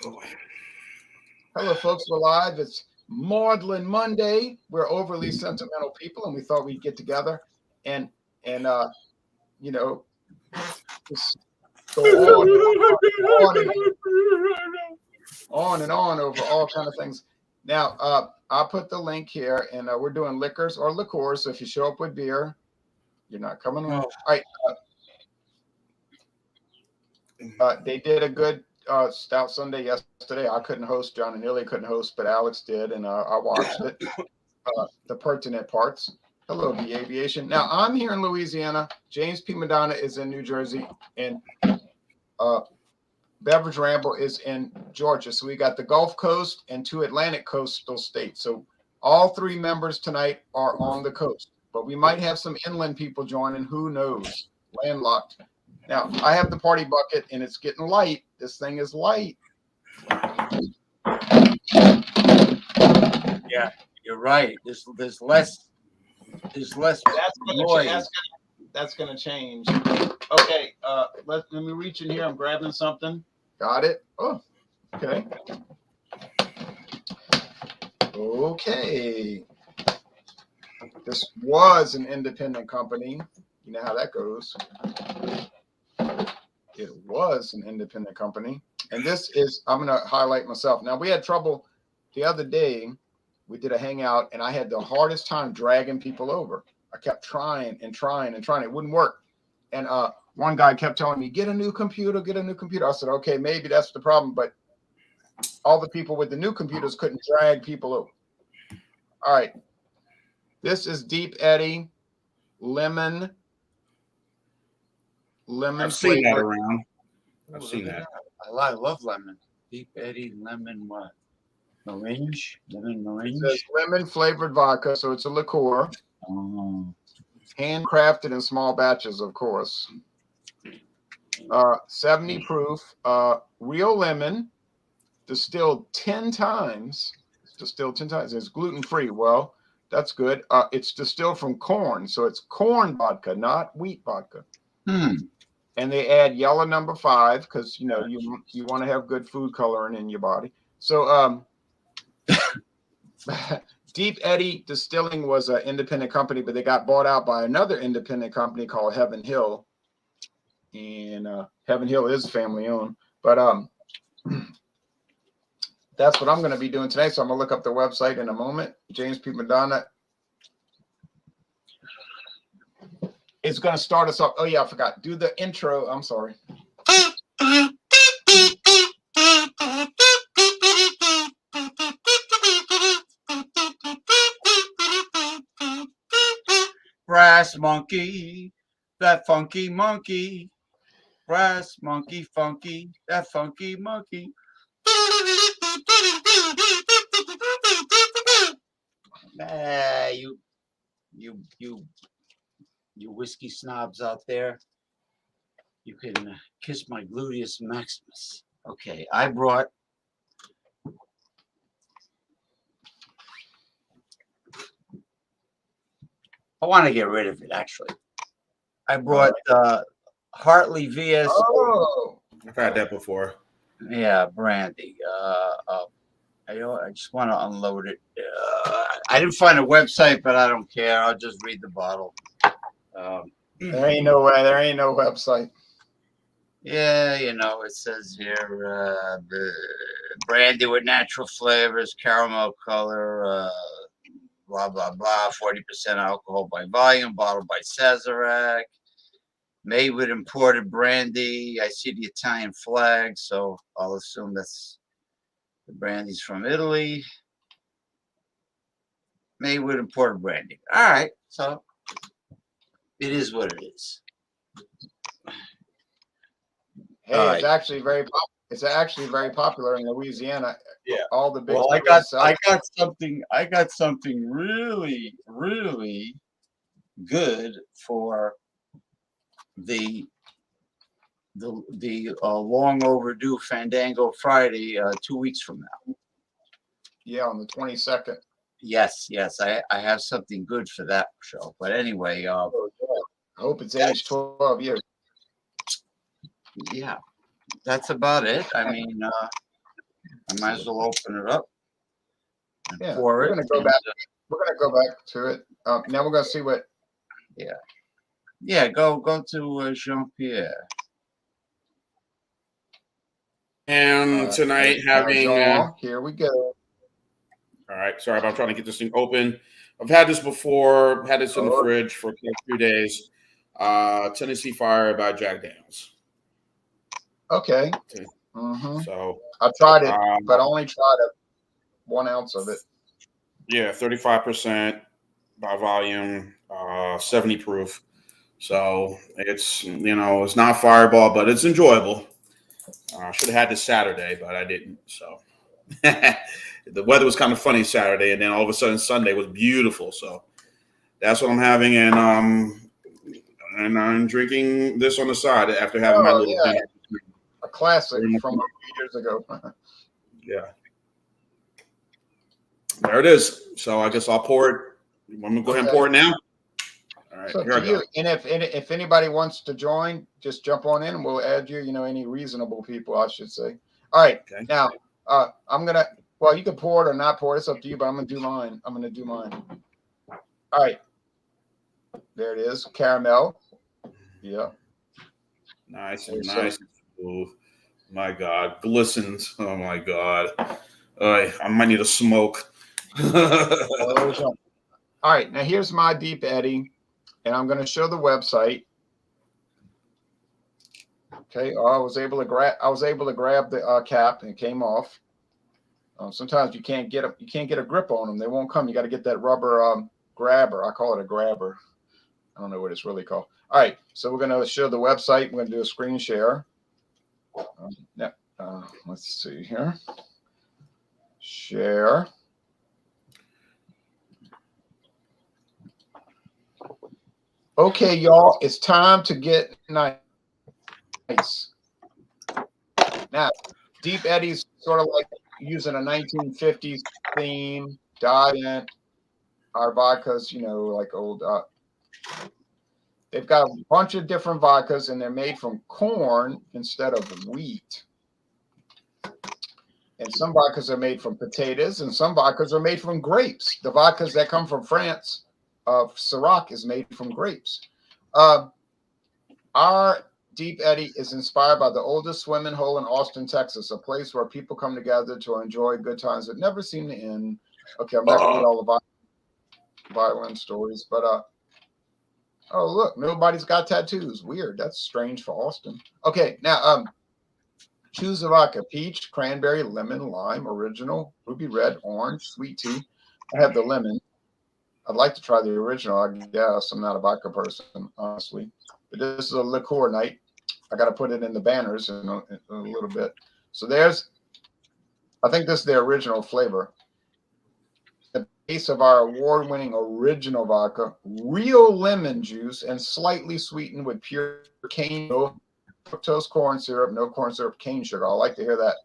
Hello, folks. We're live. It's Maudlin Monday. We're overly sentimental people, and we thought we'd get together and and you know just go on and on over all kind of things. Now, I'll put the link here, and we're doing liquors or liqueurs. So if you show up with beer, you're not coming on. All right. They did a good Stout Sunday yesterday. I couldn't host. John and Neely couldn't host, but Alex did, and I watched it. The pertinent parts. Hello, the aviation. Now I'm here in Louisiana. James P. Madonna is in New Jersey, and Beverage Ramble is in Georgia. So we got the Gulf Coast and 2 Atlantic coastal states. So all 3 members tonight are on the coast, but we might have some inland people joining. Who knows? Landlocked. Now, I have the party bucket, and it's getting light. This thing is light. Yeah, you're right. There's less noise. That's gonna change. Okay, let me reach in here. I'm grabbing something. Got it. Oh, okay. Okay. This was an independent company. You know how that goes. It was an independent company. And this is, I'm going to highlight myself. Now, we had trouble the other day. We did a hangout, and I had the hardest time dragging people over. I kept trying and trying and trying. It wouldn't work. And one guy kept telling me, get a new computer, get a new computer. I said, okay, maybe that's the problem. But all the people with the new computers couldn't drag people over. All right. This is Deep Eddy lemon I've seen that around. I've seen that. I love lemon. Deep Eddy lemon what? Orange? Lemon orange? It says lemon flavored vodka, so it's a liqueur. Oh. Handcrafted in small batches, of course. 70 proof, real lemon, distilled 10 times. It's gluten free. Well, that's good. It's distilled from corn, so it's corn vodka, not wheat vodka. And they add yellow number 5 because you want to have good food coloring in your body. So Deep Eddy Distilling was an independent company, but they got bought out by another independent company called Heaven Hill. And Heaven Hill is family owned. But that's what I'm going to be doing today. So I'm going to look up the website in a moment. James P. Madonna is going to start us off. Oh, yeah, I forgot. Do the intro. I'm sorry. Brass monkey, that funky monkey. Brass monkey, funky, that funky monkey. You whiskey snobs out there, you can kiss my gluteus maximus. Okay, I want to get rid of it, actually. I brought Hartley VS. Oh, I've had that before. Yeah, brandy. I just want to unload it. I didn't find a website, but I don't care. I'll just read the bottle. there ain't no way. There ain't no website. Yeah, it says here brandy with natural flavors, caramel color, blah, blah, blah, 40% alcohol by volume, bottled by Sazerac, made with imported brandy. I see the Italian flag, so I'll assume that's the brandy's from Italy. Made with imported brandy. All right, so it is what it is. Hey, it's actually very popular. It's actually very popular in Louisiana. Yeah, all the big. Well, I got something really, really good for the long overdue Fandango Friday 2 weeks from now. Yeah, on the 22nd. Yes, I have something good for that show. But anyway, I hope it's aged 12 years. Yeah, that's about it. I mean, I might as well open it up and Yeah, pour we're it. gonna go back. We're gonna go back to it. Now we're gonna see what. Yeah, go to Jean-Pierre. And tonight having. Jean, here we go. All right, sorry, but I'm trying to get this thing open. I've had this before. Had this in the fridge for a few days. Tennessee Fire by Jack Daniels. Okay. Mm-hmm. So I tried it, but I only tried 1 ounce of it. Yeah, 35% by volume, 70 proof. So it's it's not Fireball, but it's enjoyable. I should have had this Saturday, but I didn't. So the weather was kind of funny Saturday, and then all of a sudden Sunday was beautiful. So that's what I'm having, and I'm drinking this on the side after having my little dinner. A classic from a few years ago. Yeah. There it is. So I guess I'll pour it. You want me to go ahead and pour it now? All right, So here I go. And if anybody wants to join, just jump on in and we'll add you, any reasonable people, I should say. All right. Okay. Now, I'm going to, well, you can pour it or not pour it. It's up to you, but I'm going to do mine. All right. There it is. Caramel. Yeah. Nice and nice. Oh, my God. Glistens. Oh, my God. I might need a smoke. All right. Now, here's my Deep Eddy. And I'm going to show the website. Okay, I was able to grab the cap and it came off. Sometimes you can't get a grip on them; they won't come. You got to get that rubber grabber. I call it a grabber. I don't know what it's really called. All right, so we're going to show the website. We're going to do a screen share. Let's see here. Share. Okay, y'all, it's time to get nice. Now, Deep Eddy's sort of like using a 1950s theme, diet. Our vodkas, like old. They've got a bunch of different vodkas, and they're made from corn instead of wheat. And some vodkas are made from potatoes, and some vodkas are made from grapes. The vodkas that come from France, Ciroc is made from grapes. Our Deep Eddy is inspired by the oldest swimming hole in Austin, Texas, a place where people come together to enjoy good times that never seem to end. Okay, I'm not going to read all the violent stories, but oh, look, nobody's got tattoos. Weird. That's strange for Austin. Okay, now choose a vodka: peach, cranberry, lemon, lime, original, ruby red, orange, sweet tea. I have the lemon. I'd like to try the original, I guess. I'm not a vodka person, honestly. But this is a liqueur night. I got to put it in the banners in a little bit. So I think this is the original flavor. The base of our award-winning original vodka, real lemon juice, and slightly sweetened with pure cane, no fructose corn syrup, no corn syrup, cane sugar. I like to hear that.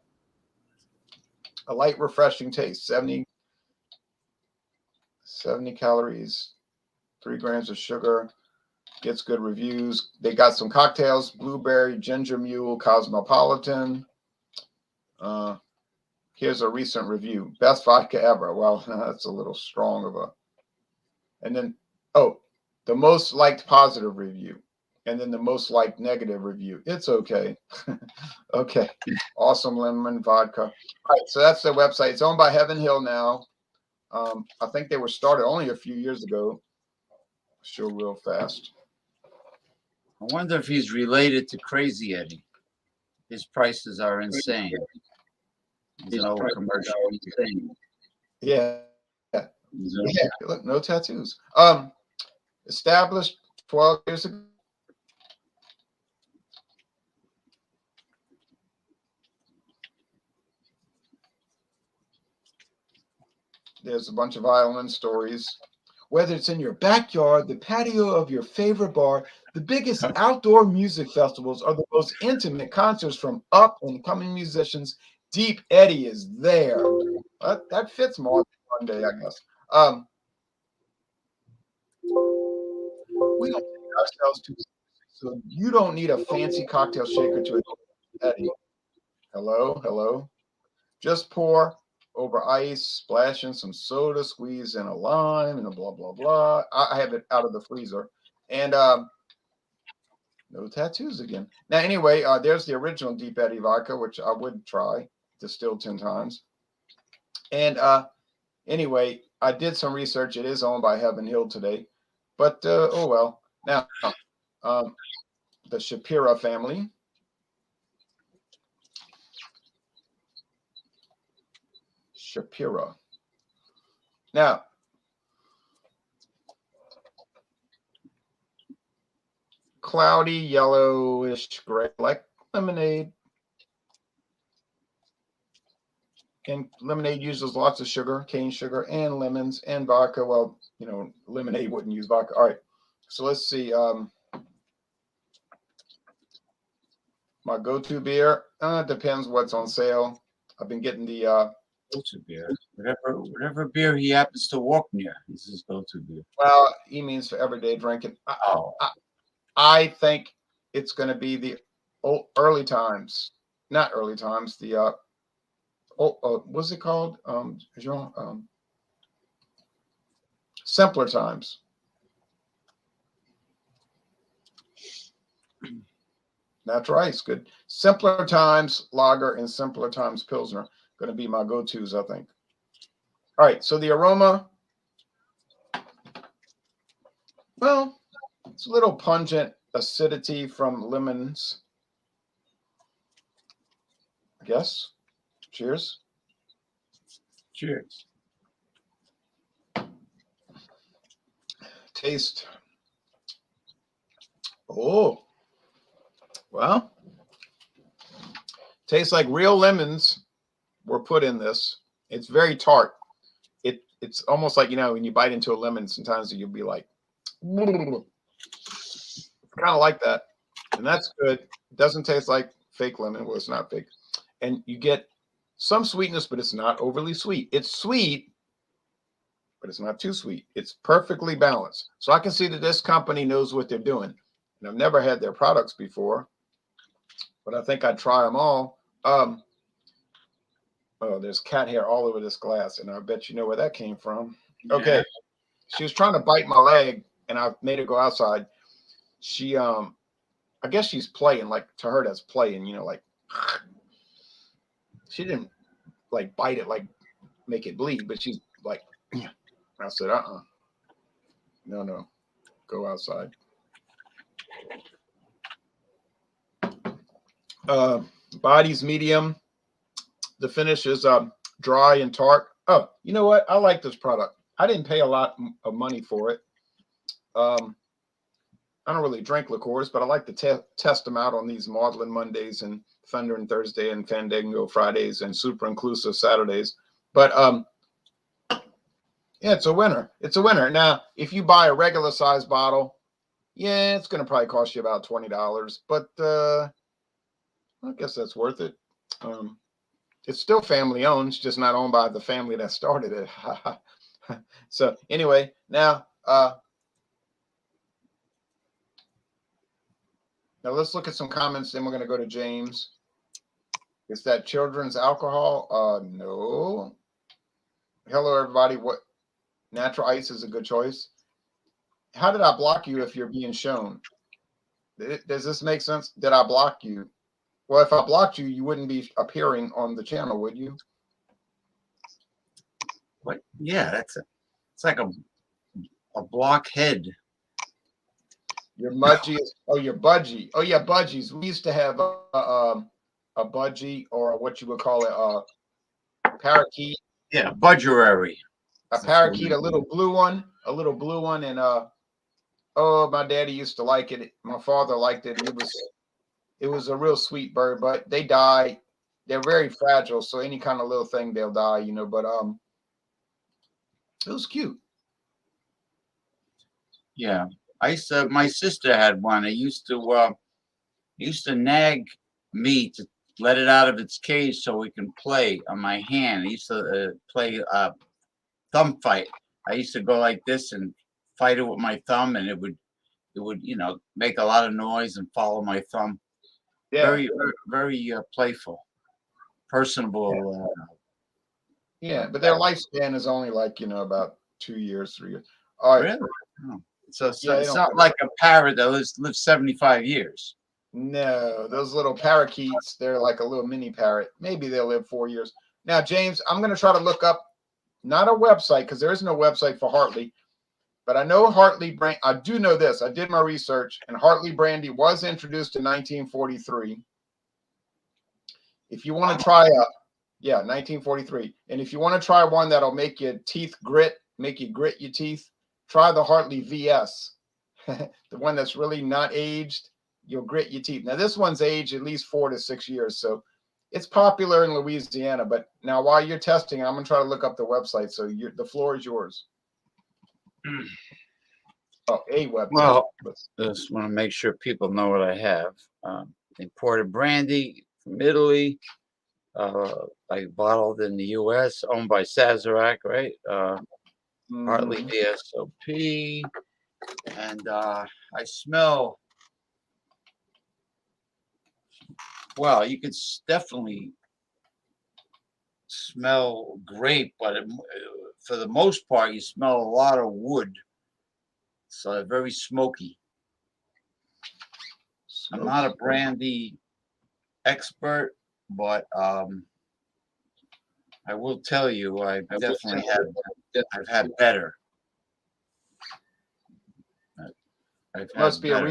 A light, refreshing taste. 70 calories, 3 grams of sugar. Gets good reviews. They got some cocktails: blueberry, ginger mule, cosmopolitan. Here's a recent review: best vodka ever. Well, that's a little strong of a. And then, the most liked positive review, and then the most liked negative review. It's okay. Okay. Awesome lemon vodka. All right, so that's their website. It's owned by Heaven Hill now. I think they were started only a few years ago. Show real fast. I wonder if he's related to Crazy Eddie. His prices are insane. He's an old commercial. Yeah. Yeah. Look, no tattoos. Established 12 years ago. There's a bunch of violin stories. Whether it's in your backyard, the patio of your favorite bar, the biggest outdoor music festivals, or the most intimate concerts from up-and-coming musicians, Deep Eddy is there. That fits more than one day, I guess. We don't take ourselves too seriously, so you don't need a fancy cocktail shaker to enjoy Eddy. Hello? Just pour over ice, splash in some soda, squeeze in a lime, and a blah, blah, blah. I have it out of the freezer. And no tattoos again. Now, anyway, there's the original Deep Eddy vodka, which I would try, distilled 10 times. And anyway, I did some research. It is owned by Heaven Hill today. But, oh well. Now, the Shapira family. Shapira. Now, cloudy, yellowish gray, like lemonade. And lemonade uses lots of sugar, cane sugar, and lemons and vodka. Well, you know, lemonade wouldn't use vodka. All right. So let's see. My go-to beer depends what's on sale. I've been getting the go-to beer. Whatever beer he happens to walk near, this is his go-to beer. Well, he means for everyday drinking. I think it's going to be the early times, not early times. The what's it called? Simpler times. Natural ice, good. Simpler times lager and simpler times pilsner going to be my go-tos, I think. All right, so the aroma, well, it's a little pungent acidity from lemons, I guess. Cheers. Cheers. Taste. Oh, well, tastes like real lemons were put in this. It's very tart. It's almost like, you know, when you bite into a lemon, sometimes you'll be like, kind of like that. And that's good. It doesn't taste like fake lemon. Well, it's not fake. And you get some sweetness, but it's not overly sweet. It's sweet, but it's not too sweet. It's perfectly balanced. So I can see that this company knows what they're doing. And I've never had their products before, but I think I'd try them all. Oh, there's cat hair all over this glass, and I bet you know where that came from. Okay. Yeah. She was trying to bite my leg, and I made her go outside. She, I guess she's playing, like, to her that's playing, you know, like, she didn't, like, bite it, like, make it bleed, but she's like, I said, no, go outside. Body's medium. The finish is dry and tart. Oh, you know what? I like this product. I didn't pay a lot of money for it. I don't really drink liqueurs, but I like to test them out on these Maudlin Mondays and Thunder and Thursday and Fandango Fridays and Super Inclusive Saturdays. But yeah, it's a winner. It's a winner. Now, if you buy a regular size bottle, yeah, it's going to probably cost you about $20. But I guess that's worth it. It's still family owned. It's just not owned by the family that started it. So anyway, now let's look at some comments. Then we're going to go to James. Is that children's alcohol? No. Hello, everybody. What natural ice is a good choice. How did I block you if you're being shown? Does this make sense? Did I block you? Well, if I blocked you, you wouldn't be appearing on the channel, would you? What? Yeah, it's like a blockhead. Your budgie is, oh, your budgie. Oh, yeah, budgies. We used to have a budgie, or what you would call it, a parakeet. Yeah, budgerary. A parakeet, a little blue one, and oh, my daddy used to like it. My father liked it. It was a real sweet bird, but they die. They're very fragile, so any kind of little thing they'll die, you know. But it was cute. Yeah, my sister had one. It used to nag me to let it out of its cage so we can play on my hand. I used to play thumb fight. I used to go like this and fight it with my thumb, and it would you know, make a lot of noise and follow my thumb. Yeah. Very playful. personable. Yeah, but their lifespan is only like, about 2 years, 3 years. All right. Really? Oh. So Yeah, it's not like a parrot that lives 75 years. No, those little parakeets, they're like a little mini parrot. Maybe they'll live 4 years. Now, James, I'm going to try to look up, not a website, because there is no website for Hartley, but I know Hartley brand. I do know this. I did my research, and Hartley brandy was introduced in 1943. If you want to try 1943. And if you want to try one that'll make your teeth make you grit your teeth, try the Hartley VS. The one that's really not aged, you'll grit your teeth. Now, this one's aged at least 4 to 6 years, so it's popular in Louisiana. But now, while you're testing, I'm going to try to look up the website. So the floor is yours. Oh, a website. Well, just want to make sure people know what I have. Imported brandy from Italy, like bottled in the U.S., owned by Sazerac, right? Hartley VSOP. And I smell, well, you could definitely smell grape, but for the most part, you smell a lot of wood. So they're very smoky. I'm not a brandy expert, but I will tell you, I've had better. There must be a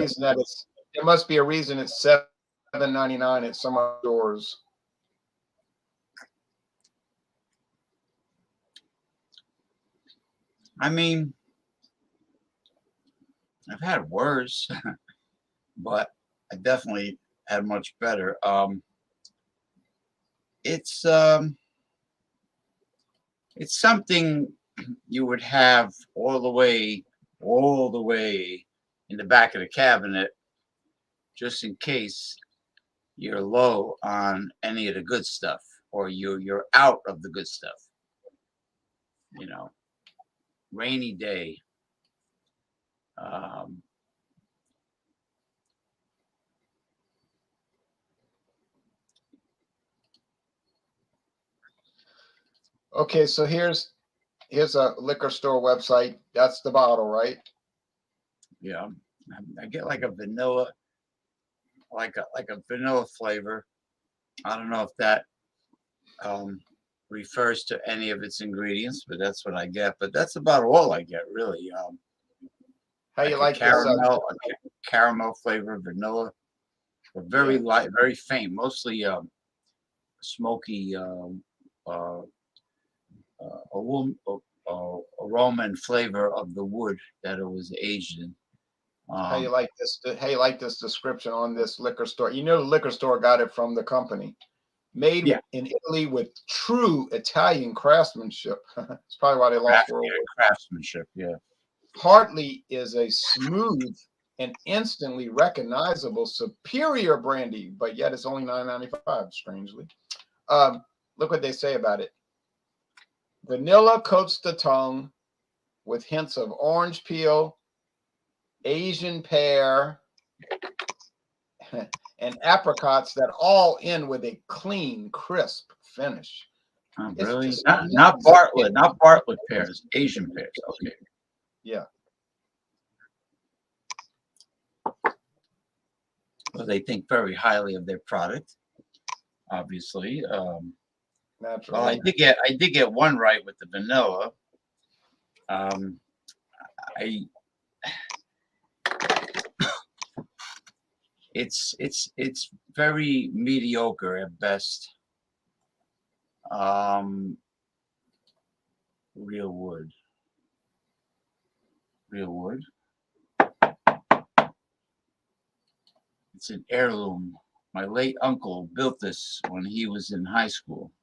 reason it's $7.99 at some stores. I mean, I've had worse, but I definitely had much better. It's something you would have all the way in the back of the cabinet, just in case you're low on any of the good stuff, or you're out of the good stuff. Rainy day. Okay, so here's a liquor store website. That's the bottle, right? Yeah, I get like a vanilla, like a vanilla flavor. I don't know if that refers to any of its ingredients, but that's what I get. But that's about all I get, really. How you like caramel, caramel flavor, vanilla, but very light, very faint, mostly smoky aroma and flavor of the wood that it was aged in. How you like this? How you like this description on this liquor store? The liquor store got it from the company. Made in Italy with true Italian craftsmanship. That's probably why they lost world craftsmanship. Yeah. Hartley is a smooth and instantly recognizable superior brandy, but yet it's only $9.95. Strangely, look what they say about it. Vanilla coats the tongue with hints of orange peel, Asian pear, and apricots that all end with a clean, crisp finish. Oh, really? Not Bartlett pears, Asian pears. Okay. Yeah. Well, they think very highly of their product, obviously. Naturally. Well, I did get one right with the vanilla. It's very mediocre at best. Real wood. It's an heirloom. My late uncle built this when he was in high school,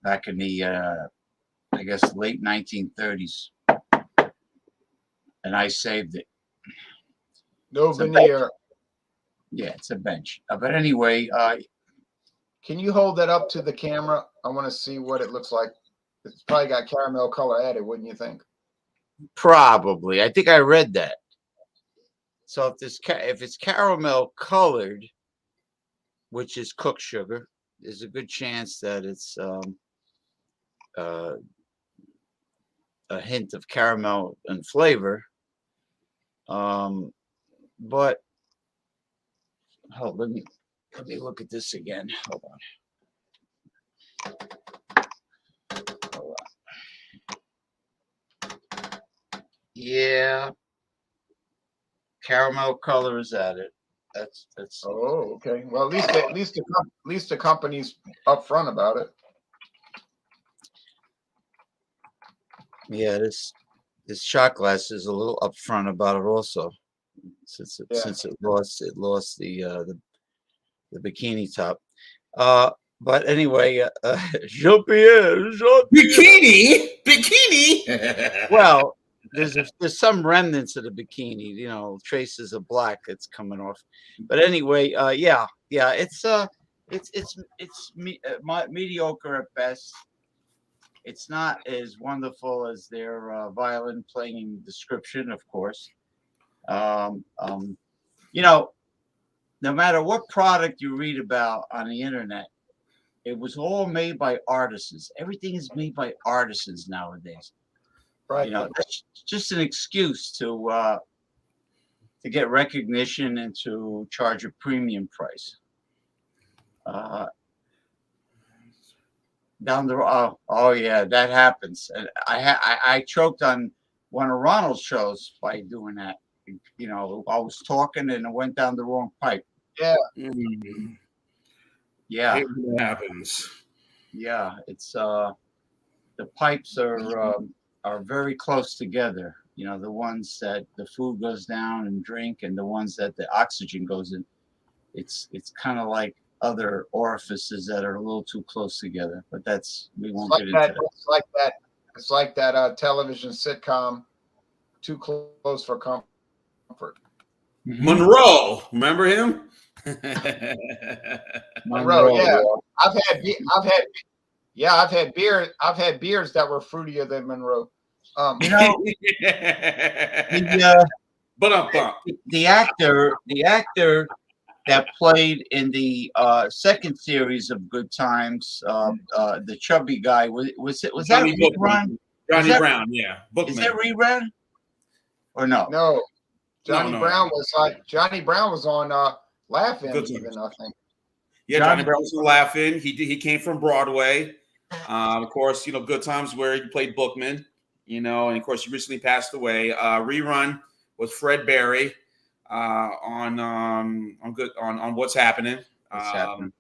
back in the I guess late 1930s, and I saved it. No veneer. Yeah, it's a bench. But anyway, can you hold that up to the camera? I want to see what it looks like. It's probably got caramel color added, wouldn't you think? Probably. I think I read that. So if it's caramel colored, which is cooked sugar, there's a good chance that it's uh, a hint of caramel and flavor. But let me look at this again. Hold on. Yeah, caramel color is at it. That's Oh, okay. Well, at least the company's upfront about it. yeah. This shot glass is a little upfront about it also, since it lost the bikini top. But anyway, Jean-Pierre. Bikini. Well, there's some remnants of the bikini, traces of black that's coming off. But anyway, yeah, it's mediocre at best. It's not as wonderful as their violin playing description, of course. No matter what product you read about on the internet, it was all made by artisans. Everything is made by artisans nowadays. Right. That's just an excuse to get recognition and to charge a premium price. Down the road, oh yeah, that happens. And I choked on one of Ronald's shows by doing that. I was talking and it went down the wrong pipe. Yeah. Yeah. It happens. Yeah, it's the pipes are very close together. The ones that the food goes down and drink, and the ones that the oxygen goes in. It's kind of like other orifices that are a little too close together. But we won't get into that. It's like that television sitcom, Too Close for Comfort. Monroe, remember him? Monroe, yeah. I've had beers that were fruitier than Monroe. The actor that played in the second series of Good Times, the chubby guy, was that rerun? Johnny Brown, yeah. Bookman. Is that rerun or no? No. Johnny Brown was on Laugh-In, even, I think. Yeah, Johnny Brown was on Laugh-In. He came from Broadway. Of course, Good Times where he played Bookman, and of course he recently passed away. Rerun was Fred Berry on What's Happening. And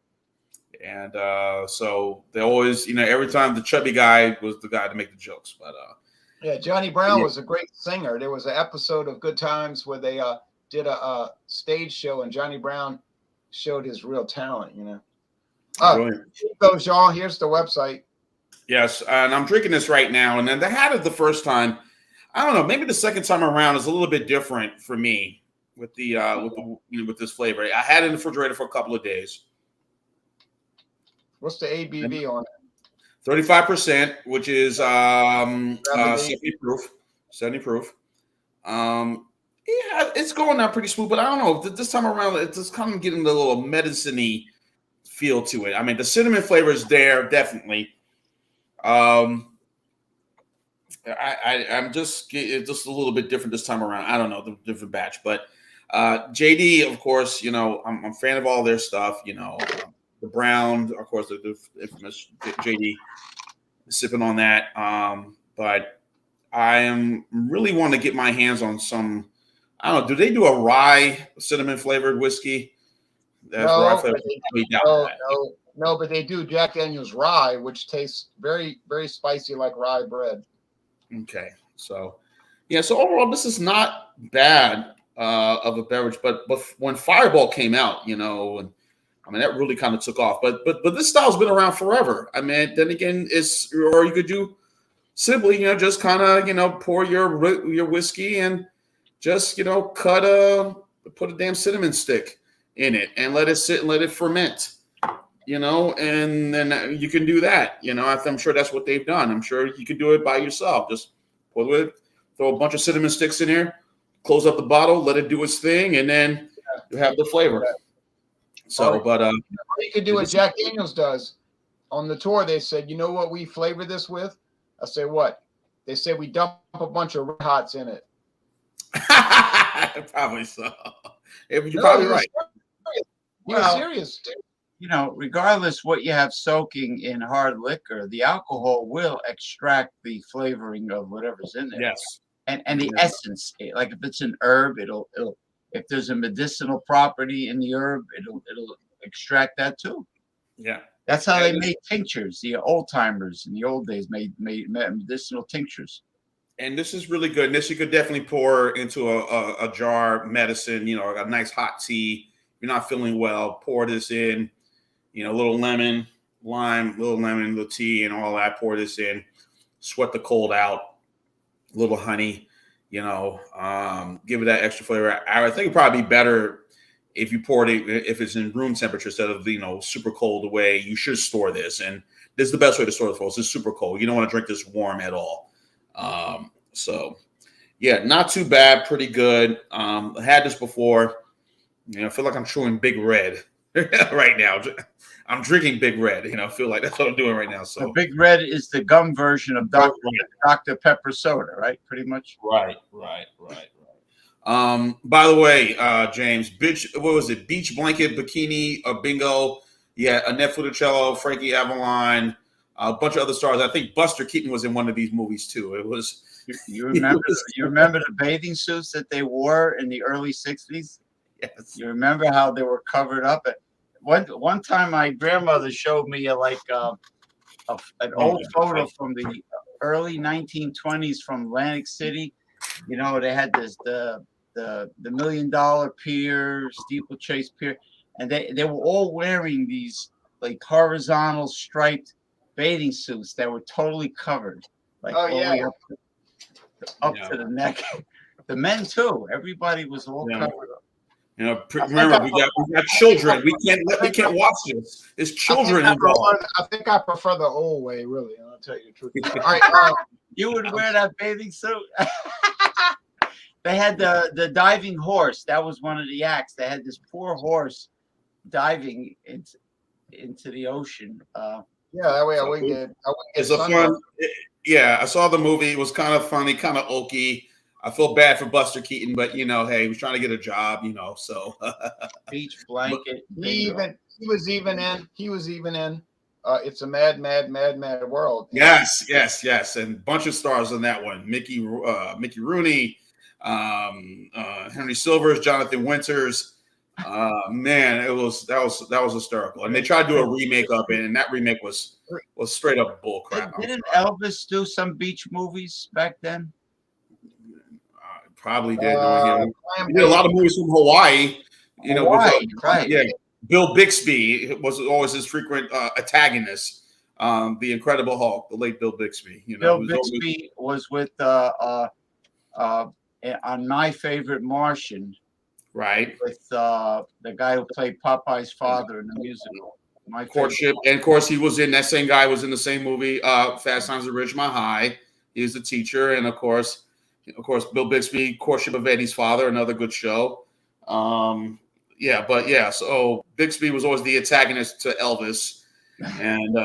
so they always, every time the chubby guy was the guy to make the jokes. But yeah, Johnny Brown was a great singer. There was an episode of Good Times where they did a stage show, and Johnny Brown showed his real talent. Here it goes, Jean. Here's the website. Yes, and I'm drinking this right now. And then they had it the first time. I don't know. Maybe the second time around is a little bit different for me with with this flavor. I had it in the refrigerator for a couple of days. What's the ABV on it? 35%, which is 70 proof. 70 proof. Yeah, it's going down pretty smooth, but I don't know. This time around, it's just kind of getting a little medicine-y feel to it. I mean, the cinnamon flavor is there, definitely. I'm just it's a little bit different this time around. I don't know, the different batch, but JD, of course, I'm a fan of all their stuff. The brown, of course, the infamous JD, sipping on that. But I am really want to get my hands on some. I don't know. Do they do a rye cinnamon flavored whiskey? No, but they do Jack Daniel's rye, which tastes very, very spicy like rye bread. Okay, so yeah, so overall, this is not bad of a beverage, but when Fireball came out, and I mean that really kind of took off. But this style's been around forever. I mean, then again, or you could do simply, just kind of, pour your whiskey and just put a damn cinnamon stick in it and let it sit and let it ferment. And then you can do that. I'm sure that's what they've done. I'm sure you could do it by yourself. Just throw a bunch of cinnamon sticks in here, close up the bottle, let it do its thing, and then you have the flavor. So, but or you could do what Jack Daniels does on the tour. They said, you know what we flavor this with? I say, what? They said we dump a bunch of Red Hots in it. probably so. You're No, probably right. He was serious, dude. You know, regardless what you have soaking in hard liquor, the alcohol will extract the flavoring of whatever's in there. Yes. And the essence, like if it's an herb, it'll if there's a medicinal property in the herb, it'll extract that too. Yeah. That's how they made tinctures. The old timers in the old days made medicinal tinctures. And this is really good. And this you could definitely pour into a jar of medicine, you know, a nice hot tea. If you're not feeling well, pour this in, you know, a little lemon, lime, little tea and all that. Pour this in, sweat the cold out, a little honey, you know, give it that extra flavor. I think it'd probably be better if you pour it, if it's in room temperature instead of, you know, super cold away. You should store this. And this is the best way to store it, folks. It's super cold. You don't want to drink this warm at all. So yeah, not too bad. Pretty good. I had this before. You know, I feel like I'm chewing Big Red right now. I'm drinking Big Red. You know, I feel like that's what I'm doing right now. So the Big Red is the gum version of Dr. Pepper soda, right? Pretty much. Right. By the way, James, what was it? Beach Blanket, Bikini, Bingo. Yeah, Annette Funicello, Frankie Avalon, a bunch of other stars. I think Buster Keaton was in one of these movies too. It was. You remember? You remember the bathing suits that they wore in the early '60s? Yes. You remember how they were covered up? One time, my grandmother showed me an old photo from the early 1920s from Atlantic City. You know, they had the $1 Million Pier, Steeplechase Pier, and they were all wearing these like horizontal striped bathing suits that were totally covered, like up to the neck. The men too. Everybody was all covered up. You know, remember we got children. We can't watch this. It's children involved. I think I prefer the old way, really. I'll tell you the truth. All right, you would wear that bathing suit. They had the diving horse. That was one of the acts. They had this poor horse diving into the ocean. Yeah, that way I wouldn't get. It's a fun. Yeah, I saw the movie. It was kind of funny, kind of oaky. I feel bad for Buster Keaton, but you know, hey, he was trying to get a job, you know. So Beach Blanket. He was even in. It's a mad world. Yes, and a bunch of stars on that one. Mickey Rooney, Henry Silvers, Jonathan Winters. Man, that was hysterical. And they tried to do a remake of it, and that remake was straight up bull crap. Didn't Elvis do some beach movies back then? Probably did. He did a lot of movies from Hawaii. You know, right? Yeah. Bill Bixby was always his frequent antagonist. The Incredible Hulk, the late Bill Bixby. You know, Bill Bixby was with on My Favorite Martian. Right. With the guy who played Popeye's father in the musical. Courtship. And of course, he was in that same guy was in the same movie, Fast Times at Ridgemont High. He was the teacher. And of course, Bill Bixby, Courtship of Eddie's Father, another good show. So Bixby was always the antagonist to Elvis. And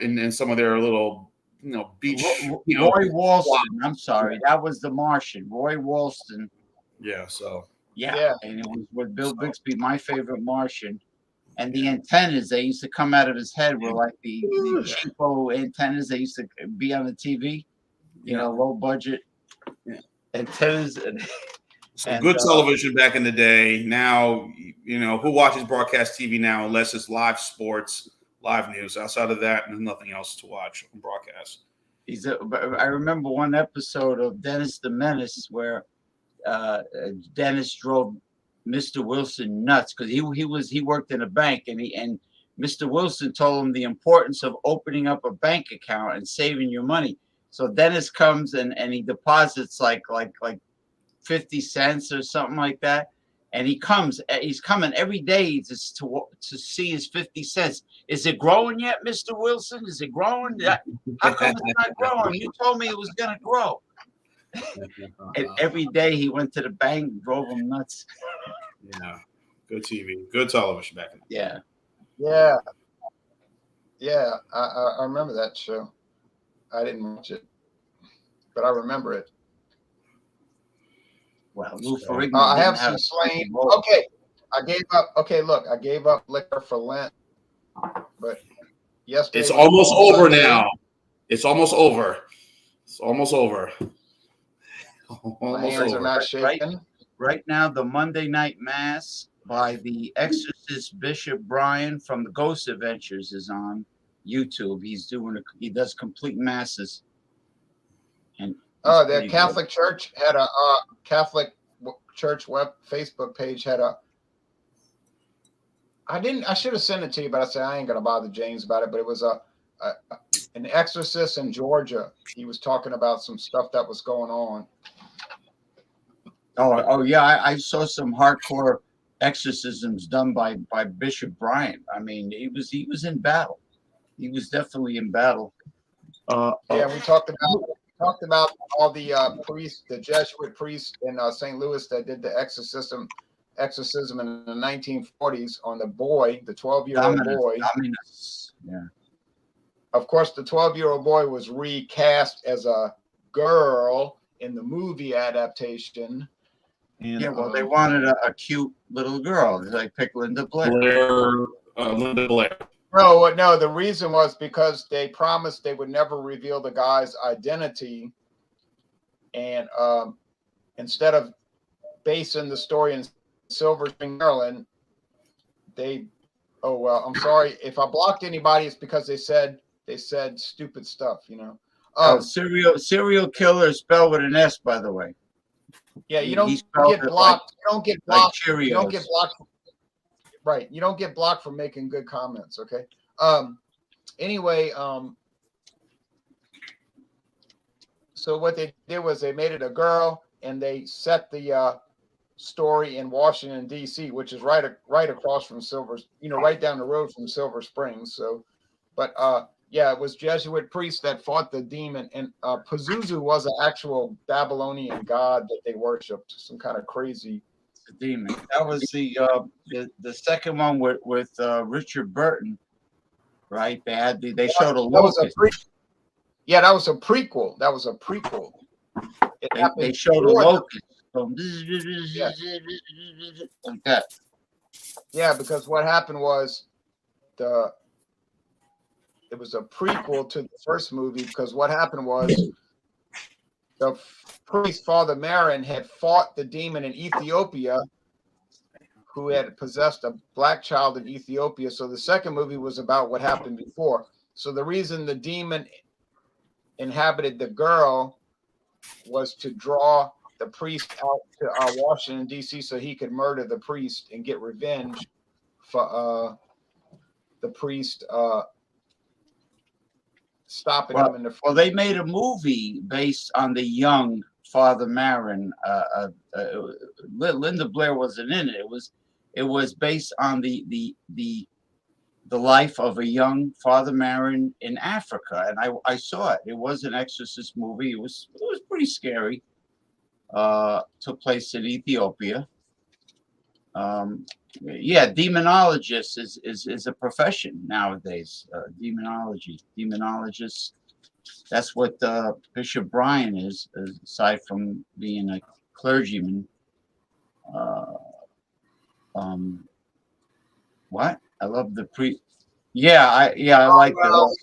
in some of their little, you know, beach. Roy Walston. I'm sorry. That was the Martian. Roy Walston. Yeah, so. Yeah, and it was with Bill Bixby, My Favorite Martian. And the antennas, they used to come out of his head were like the cheapo antennas that used to be on the TV, you know, low budget antennas. And good television back in the day. Now, you know, who watches broadcast TV now unless it's live sports, live news? Outside of that, there's nothing else to watch on broadcast. I remember one episode of Dennis the Menace where Dennis drove Mr. Wilson nuts because he worked in a bank and Mr. Wilson told him the importance of opening up a bank account and saving your money. So Dennis comes and he deposits like 50 cents or something like that, and he's coming every day just to see his 50 cents. Is it growing yet, Mr. Wilson? Is it growing? How come it's not growing? You told me it was gonna grow. And every day he went to the bank, drove him nuts. Yeah, Good TV, good television back in the day. Yeah. Yeah. I remember that show. I didn't watch it, but I remember it. Well, Lou So, Ferrigno I didn't have have some a slain. speaking role. Okay, I gave up. Okay, look, I gave up liquor for Lent, but yesterday it's was almost Palm over Sunday. now. It's almost over. It's almost over. My Almost hands are over. not shaking. Right now, the Monday Night Mass by the exorcist Bishop Brian from the Ghost Adventures is on YouTube. He does complete masses. And Oh, the the Catholic Church had a Catholic Church web Facebook page had a. I should have sent it to you, but I said I ain't gonna bother James about it. But it was an exorcist in Georgia. He was talking about some stuff that was going on. Oh yeah, I saw some hardcore exorcisms done by Bishop Brian. I mean, he was in battle. He was definitely in battle. Yeah, we talked about all the priests, the Jesuit priests in St. Louis that did the exorcism in the 1940s on the boy, the 12-year-old boy. Dominus. Yeah. Of course, the 12-year-old boy was recast as a girl in the movie adaptation. And, yeah, well, they wanted a cute little girl. They picked Linda Blair. Linda Blair. No, the reason was because they promised they would never reveal the guy's identity. And instead of basing the story in Silver Spring, Maryland, I'm sorry. If I blocked anybody, it's because they said stupid stuff, you know. Serial killer spelled with an S, by the way. Yeah, you don't get blocked. You don't get blocked. Like You don't get blocked. Right. You don't get blocked for making good comments. Okay. Anyway, so what they did was they made it a girl, and they set the story in Washington D.C., which is right across from right down the road from Silver Springs. So, but yeah, it was Jesuit priests that fought the demon, and Pazuzu was an actual Babylonian god that they worshipped, some kind of crazy demon. That was the second one with Richard Burton, right? They showed a locust. That was a prequel. They showed a locust. Like that. Yeah, because what happened was it was a prequel to the first movie, because what happened was the priest, Father Marin, had fought the demon in Ethiopia who had possessed a black child in Ethiopia. So the second movie was about what happened before. So the reason the demon inhabited the girl was to draw the priest out to Washington, D.C. so he could murder the priest and get revenge for the priest stopping him in the. Well, they made a movie based on the young Father Marin. Linda Blair wasn't in it. It was based on the life of a young Father Marin in Africa, and I saw it. It was an exorcist movie. It was pretty scary. Took place in Ethiopia. Yeah, demonologist is a profession nowadays. Demonologist. That's what Bishop Brian is, aside from being a clergyman. What? I love the I like that.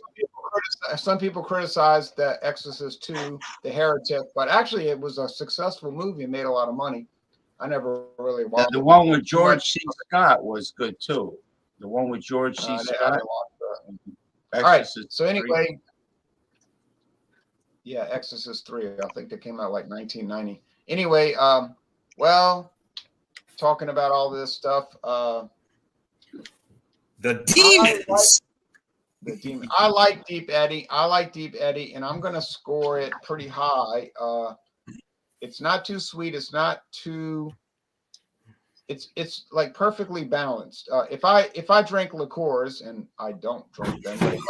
Some people criticize the Exorcist 2, The Heretic, but actually it was a successful movie and made a lot of money. I never really watched the one with George C. Scott was good too. The one with George C. Scott. All right. So anyway, yeah, Exorcist 3. I think they came out like 1990. Anyway, talking about all this stuff. The demons. The demon. I like Deep Eddy, and I'm gonna score it pretty high. It's not too sweet. It's not too. It's like perfectly balanced. If I drank liqueurs, and I don't drink them, but if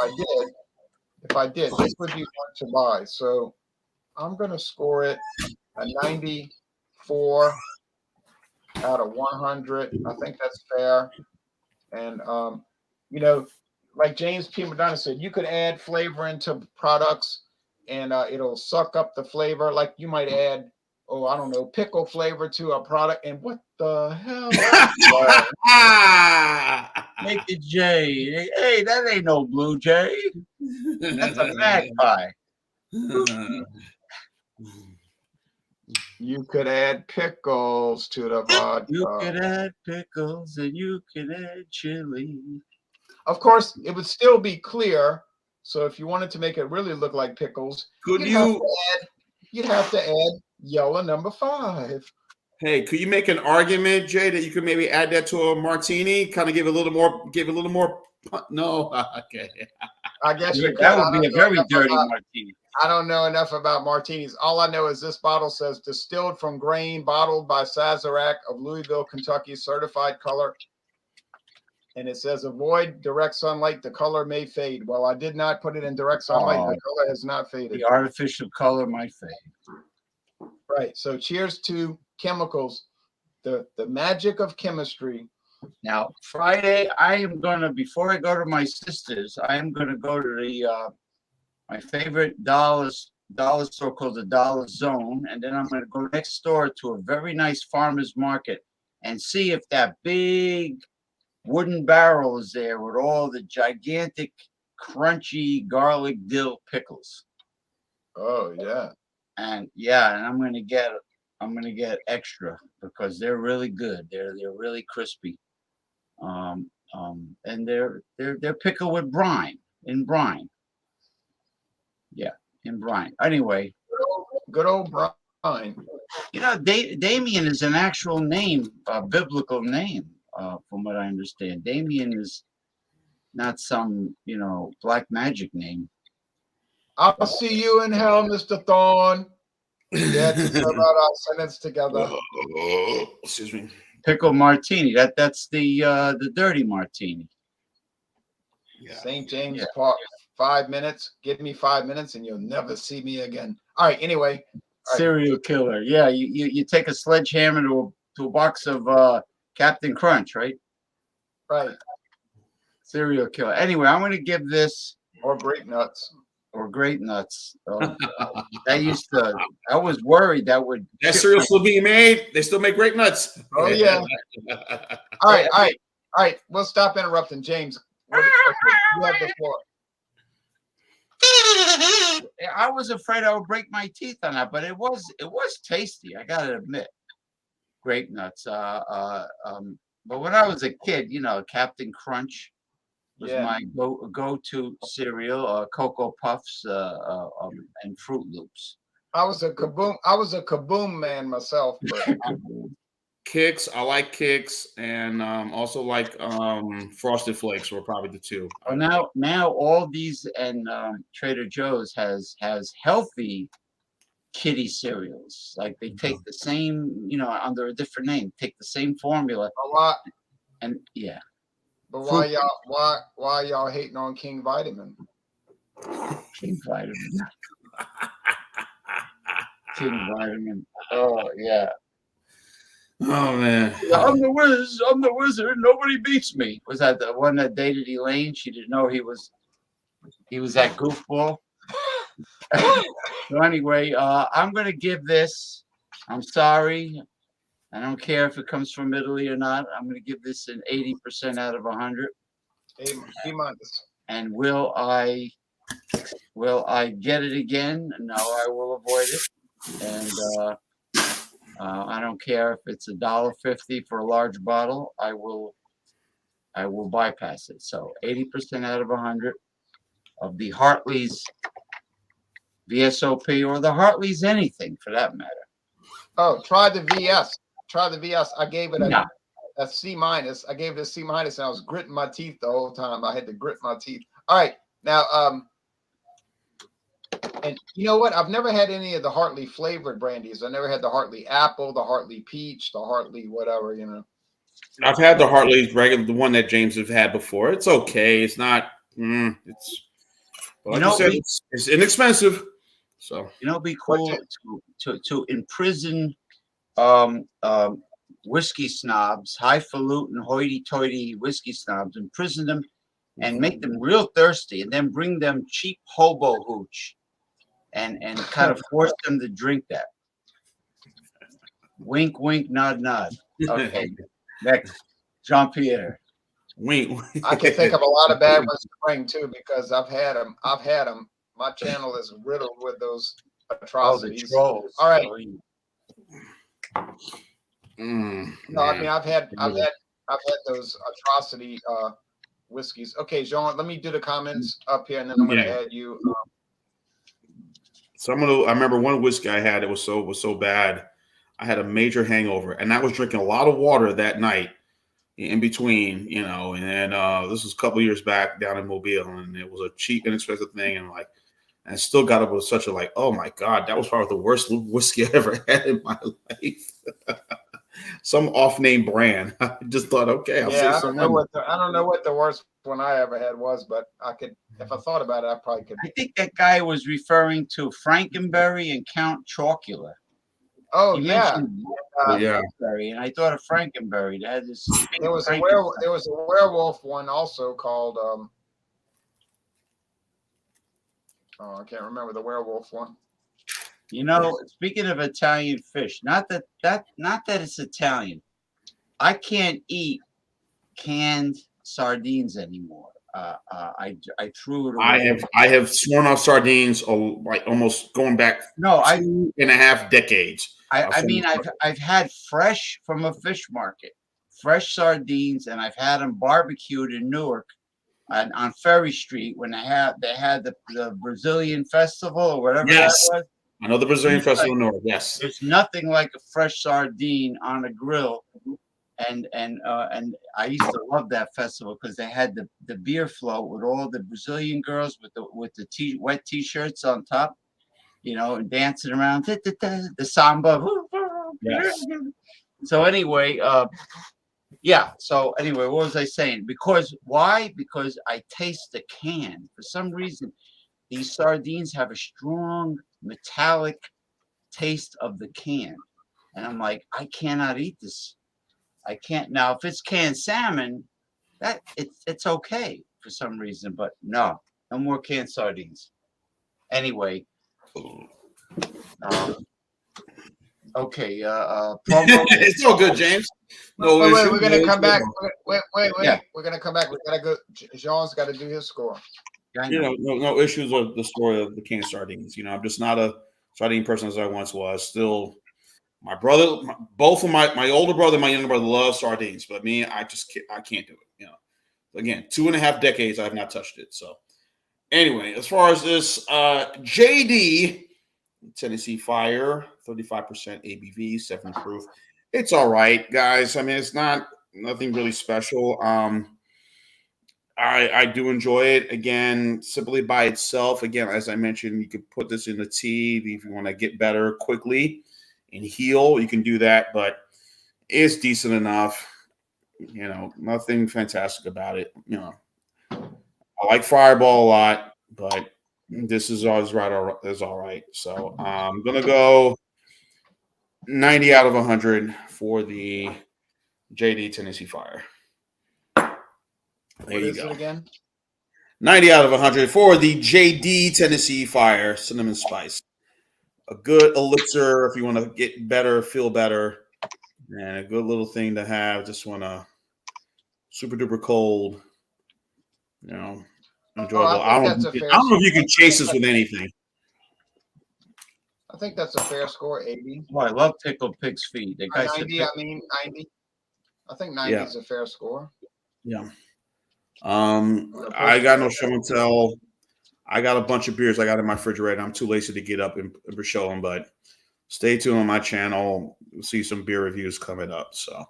I did, this would be one to buy. So I'm gonna score it a 94 out of 100. I think that's fair. And you know, like James P. Madonna said, you could add flavor into products, and it'll suck up the flavor. Like you might add, oh, I don't know, pickle flavor to a product, and what the hell? Make the J. Hey, that ain't no blue jay. That's a magpie. You could add pickles to the vodka. You could add pickles and you can add chili. Of course, it would still be clear. So if you wanted to make it really look like pickles, Could you'd have to add yellow number 5. Hey, could you make an argument, Jay, that you could maybe add that to a martini? Kind of give a little more. No, okay. I guess you could. That would be a very dirty martini. I don't know enough about martinis. All I know is this bottle says distilled from grain, bottled by Sazerac of Louisville, Kentucky, certified color. And it says avoid direct sunlight. The color may fade. Well, I did not put it in direct sunlight. The color has not faded. The artificial color might fade. Right. So cheers to chemicals, the magic of chemistry. Now, Friday, I am going to, before I go to my sister's, I am going to go to the my favorite dollar store called the Dollar Zone, and then I'm going to go next door to a very nice farmer's market and see if that big wooden barrel is there with all the gigantic, crunchy garlic dill pickles. Oh yeah, and I'm going to get extra because they're really good. They're really crispy, and they're pickled with brine in brine. Yeah, in brine. Anyway, good old brine. You know, Damien is an actual name, a biblical name, from what I understand. Damien is not some, black magic name. I'll see you in hell, Mr. Thorne. Yeah, about our sentence together. Excuse me. Pickle martini. That's the dirty martini. Yeah. St. James Park. 5 minutes. Give me 5 minutes, and you'll never see me again. All right. Anyway. Serial killer. Yeah, you take a sledgehammer to a box of Captain Crunch, right? Right. Serial killer. Anyway, I'm going to give this or grape nuts. I was worried that cereal still being made. They still make grape nuts. Oh yeah. All right. We'll stop interrupting, James. Okay, you have the floor. I was afraid I would break my teeth on that, but it was tasty. I gotta admit, grape nuts. But when I was a kid, Captain Crunch was my go-to cereal. Cocoa Puffs and Fruit Loops. I was a Kaboom man myself. But Kicks, I like Kicks, and also like Frosted Flakes were probably the two. Well, now all these and Trader Joe's has healthy kiddie cereals. Like they take the same, under a different name, take the same formula. And yeah. But why y'all hating on King Vitamin? King Vitamin. King Vitamin. Oh yeah. Oh man. I'm the wizard. Nobody beats me. Was that the one that dated Elaine? She didn't know he was that goofball. So anyway, I'm gonna give this. I'm sorry. I don't care if it comes from Italy or not. I'm gonna give this an 80% out of 100. A minus. And will I get it again? No, I will avoid it. And I don't care if it's $1.50 for a large bottle. I will bypass it. So 80% out of 100 of the Hartley's VSOP, or the Hartley's anything for that matter. Oh, try the VS. I gave it a C minus. I gave it a C minus, and I was gritting my teeth the whole time. I had to grit my teeth. All right, now and you know what? I've never had any of the Hartley flavored brandies. I never had the Hartley apple, the Hartley peach, the Hartley whatever, I've had the Hartley's regular, the one that James have had before. It's okay. It's not. It's. Like you said, it's inexpensive. So it'd be cool to imprison whiskey snobs, highfalutin, hoity-toity whiskey snobs, imprison them and make them real thirsty, and then bring them cheap hobo hooch and kind of force them to drink that. Wink, wink, nod, nod. Okay, next, Jean-Pierre. Wink. I can think of a lot of bad ones to bring too because I've had them. My channel is riddled with those atrocities. Trolls. All right. No, I mean I've had those atrocity whiskeys. Okay, Jean, let me do the comments up here, and then I'm going to add you. I remember one whiskey I had. It was so bad. I had a major hangover, and I was drinking a lot of water that night in between, and then this was a couple years back down in Mobile, and it was a cheap, inexpensive thing, and I still got up with such a oh my God, that was probably the worst whiskey I ever had in my life. Some off-name brand. I just thought, okay, I'll save some money. I don't know what the worst one I ever had was, but I could, if I thought about it, I probably could. I think that guy was referring to Frankenberry and Count Chocula. Oh, he yeah. Frankenberry, and I thought of Frankenberry. That is. There was a werewolf one also called. I can't remember the werewolf one. Speaking of Italian fish, not that it's Italian. I can't eat canned sardines anymore. I threw it away. I have sworn off sardines almost going back 2.5 decades. I mean I've had fresh from a fish market, fresh sardines, and I've had them barbecued in Newark on Ferry Street when they had the Brazilian festival or whatever that was. I know the Brazilian festival in Newark. Yes, there's nothing like a fresh sardine on a grill. And I used to love that festival because they had the beer float with all the Brazilian girls with the wet t-shirts on top, and dancing around the samba. Yes. So anyway, what was I saying? Why? Because I taste the can. For some reason, these sardines have a strong metallic taste of the can, and I'm like, I cannot eat this. I can't. Now, if it's canned salmon, that it's okay for some reason, but no more canned sardines. Anyway, okay. Promo. It's all good, James. No, wait, we're gonna come back. Wait. Yeah. We're gonna come back. We gotta go. Jean's got to do his score. No issues with the story of the canned sardines. I'm just not a sardine person as I once was. Still. My brother, both of my older brother and my younger brother love sardines, but me, I can't do it. Again, 2.5 decades I've not touched it. So, anyway, as far as this JD Tennessee Fire, 35% ABV, 7 proof, it's all right, guys. I mean, it's nothing really special. I do enjoy it. Again, simply by itself. Again, as I mentioned, you could put this in a tea if you want to get better quickly and heal. You can do that, but it's decent enough. Nothing fantastic about it. I like Fireball a lot, but this is all right. So I'm gonna go 90 out of 100 for the JD Tennessee Fire. There you go. Again? 90 out of 100 for the JD Tennessee Fire Cinnamon Spice. A good elixir if you want to get better, feel better, and a good little thing to have. Just want to super duper cold, enjoyable. I don't know if you can chase this with anything. I think that's a fair score, 80. Oh, I love pickled pig's feet. 90. I mean 90. I think 90 is a fair score. Yeah. I got no show and tell. I got a bunch of beers I got in my refrigerator. I'm too lazy to get up and show them, but stay tuned on my channel. You'll see some beer reviews coming up. So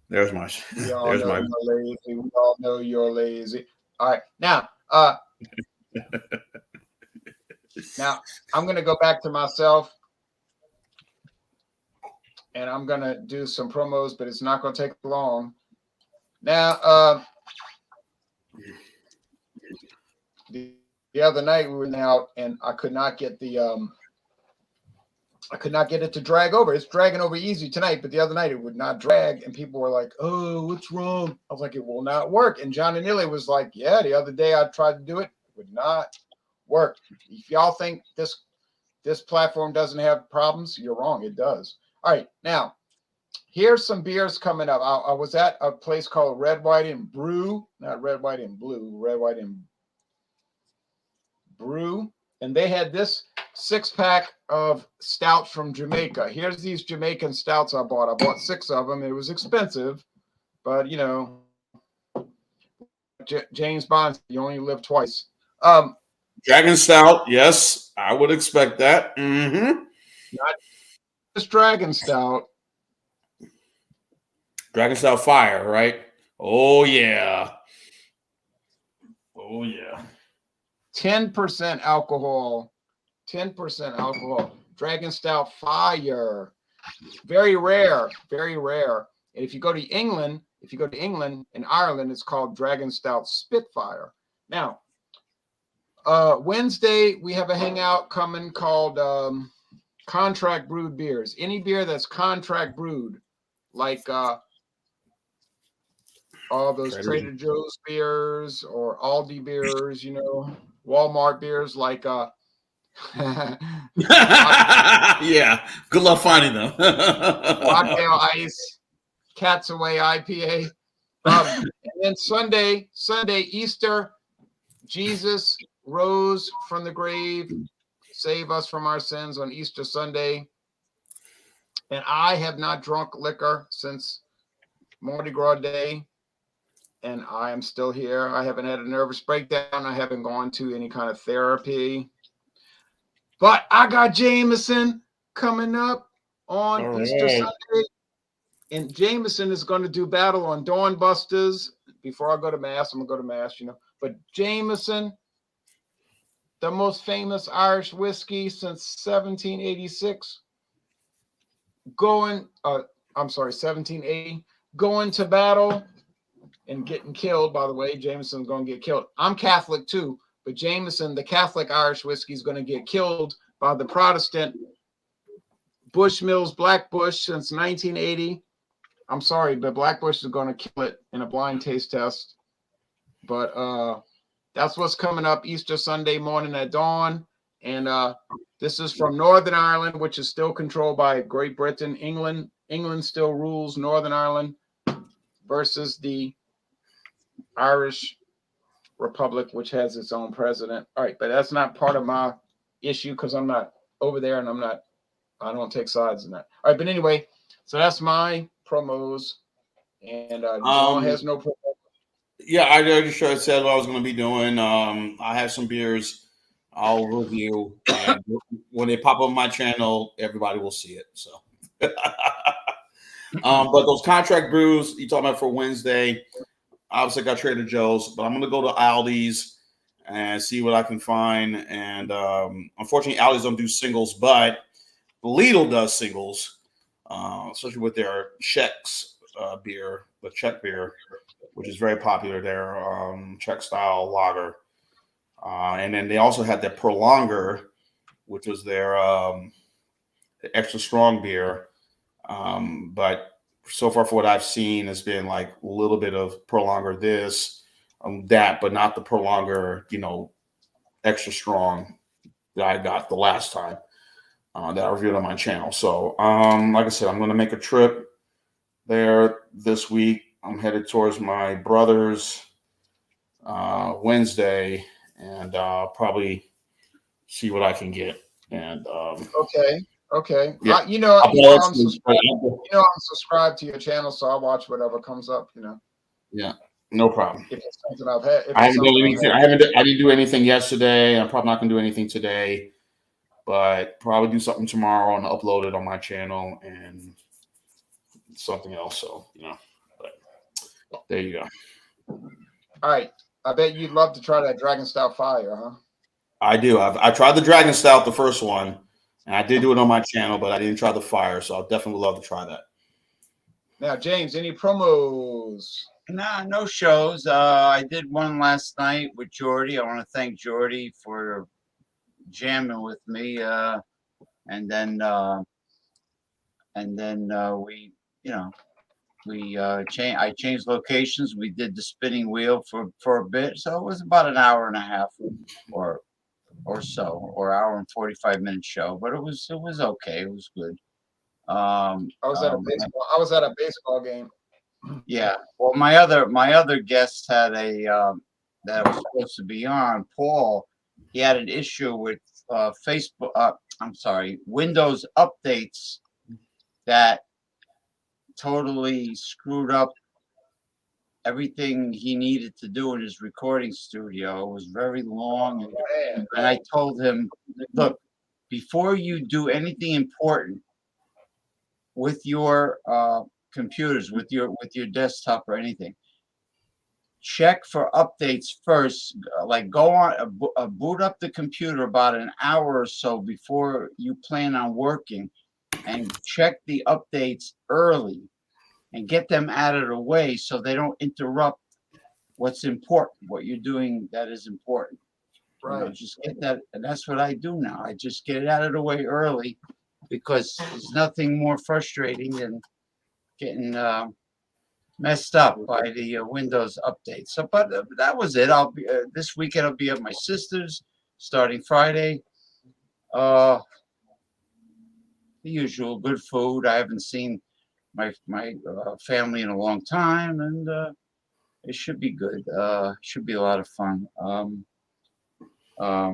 there's my. We all know you're lazy. All right, now, I'm gonna go back to myself, and I'm gonna do some promos, but it's not gonna take long. Now, the other night we were out and I could not get the I could not get it to drag over. It's dragging over easy tonight, but the other night it would not drag. And people were like, oh, what's wrong? I was like, it will not work. And John and Neely was like, yeah, the other day I tried to do it. It would not work. If y'all think this platform doesn't have problems, you're wrong. It does. All right. Now, here's some beers coming up. I was at a place called Red, White, and Brew. Not Red, White, and Blue. Red, White, and Brew. And they had this 6-pack of stouts from Jamaica. Here's these Jamaican stouts I bought. I bought 6 of them. It was expensive, but you know, James Bond, you only live twice. Dragon Stout, yes, I would expect that. Mm-hmm. Not just Dragon Stout. Dragon Stout Fire, right? Oh yeah. Oh yeah. 10% alcohol. 10% alcohol. Dragon Stout Fire. Very rare. Very rare. And if you go to England, and Ireland, it's called Dragon Stout Spitfire. Now, Wednesday, we have a hangout coming called Contract Brewed Beers. Any beer that's contract brewed, like all those Trader Joe's beers or Aldi beers, you know, Walmart beers, like yeah, good luck finding them. Rockdale Ice, Cat's Away IPA. And then Sunday, Easter, Jesus rose from the grave, save us from our sins on Easter Sunday. And I have not drunk liquor since Mardi Gras Day. And I am still here. I haven't had a nervous breakdown. I haven't gone to any kind of therapy. But I got Jameson coming up on Easter Sunday. And Jameson is going to do battle on Dawn Busters. Before I go to Mass, I'm going to go to Mass, you know. But Jameson, the most famous Irish whiskey since 1786. 1780. Going to battle and getting killed, by the way. Jameson's going to get killed. I'm Catholic too, but Jameson, the Catholic Irish whiskey, is going to get killed by the Protestant Bushmills Black Bush since 1980. I'm sorry, but Black Bush is going to kill it in a blind taste test. But that's what's coming up Easter Sunday morning at dawn. And this is from Northern Ireland, which is still controlled by Great Britain. England still rules Northern Ireland versus the Irish Republic, which has its own president. All right, but that's not part of my issue because I'm not over there and I don't take sides in that. All right, but anyway, so that's my promos. And John has no promo. Yeah, I just said what I was going to be doing. I have some beers I'll review. And when they pop up on my channel, everybody will see it. So, but those contract brews you talking about for Wednesday, obviously I got Trader Joe's, but I'm going to go to Aldi's and see what I can find. And unfortunately, Aldi's don't do singles, but Lidl does singles, especially with their Czechs beer, the Czech beer, which is very popular there, Czech style lager. And then they also had their Prolonger, which was their extra strong beer. But so far, for what I've seen, has been like a little bit of Prolonger this, that, but not the Prolonger, extra strong that I got the last time that I reviewed on my channel. So, like I said, I'm going to make a trip there this week. I'm headed towards my brother's Wednesday, and probably see what I can get. And okay. Yeah. I'm subscribed to your channel, so I'll watch whatever comes up. Yeah, no problem. If it's something I've had, I haven't done anything. I didn't do anything yesterday. I'm probably not gonna do anything today, but probably do something tomorrow and upload it on my channel and something else. So but there you go. All right. I bet you'd love to try that Dragon Stout Fire, huh? I do. I tried the Dragon Stout, the first one, and I did do it on my channel, but I didn't try the Fire, so I'll definitely love to try that. Now, James, any promos? Nah, no shows. I did one last night with Jordy. I want to thank Jordy for jamming with me. and then we, you know, I changed locations. We did the spinning wheel for a bit, so it was about an hour and a half, or so, or hour and 45-minute show. But it was okay. It was good. I was at a baseball. I was at a baseball game. Yeah. Well, my other guest had a that was supposed to be on. Paul, he had an issue with Facebook. I'm sorry, Windows updates that totally screwed up everything he needed to do in his recording studio. It was very long, and I told him, look, before you do anything important with your computers, with your desktop or anything, check for updates first. Like, go on, boot up the computer about an hour or so before you plan on working, and check the updates early and get them out of the way so they don't interrupt what's important, what you're doing that is important. Right. You know, just get that, and that's what I do now. I just get it out of the way early, because there's nothing more frustrating than getting messed up by the Windows update. So, but that was it. I'll be this weekend. I'll be at my sister's starting Friday. The usual good food. I haven't seen my family in a long time, and it should be good. Should be a lot of fun. Nah,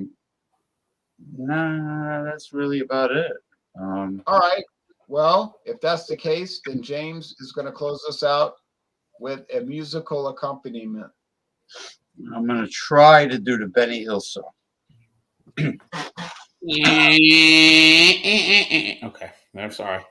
that's really about it. All right. Well, if that's the case, then James is going to close us out with a musical accompaniment. I'm gonna try to do the Benny Hill song. Okay, I'm sorry.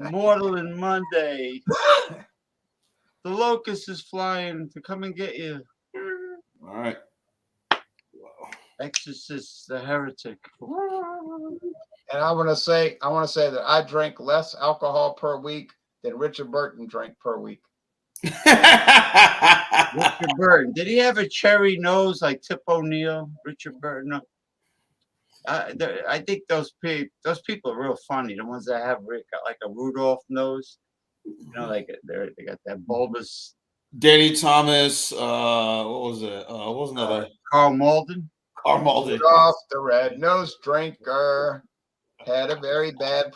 Maudlin Monday. The locust is flying to come and get you. All right. Exorcist the heretic. And I want to say that I drank less alcohol per week than Richard Burton drank per week. Richard Burton. Did he have a cherry nose like Tip O'Neill? Richard Burton. I think those people are real funny. The ones that have like a Rudolph nose, you know, like they got that bulbous. Danny Thomas. What was it? What was another? Carl Malden. Carl Malden. Rudolph the red-nosed drinker had a very bad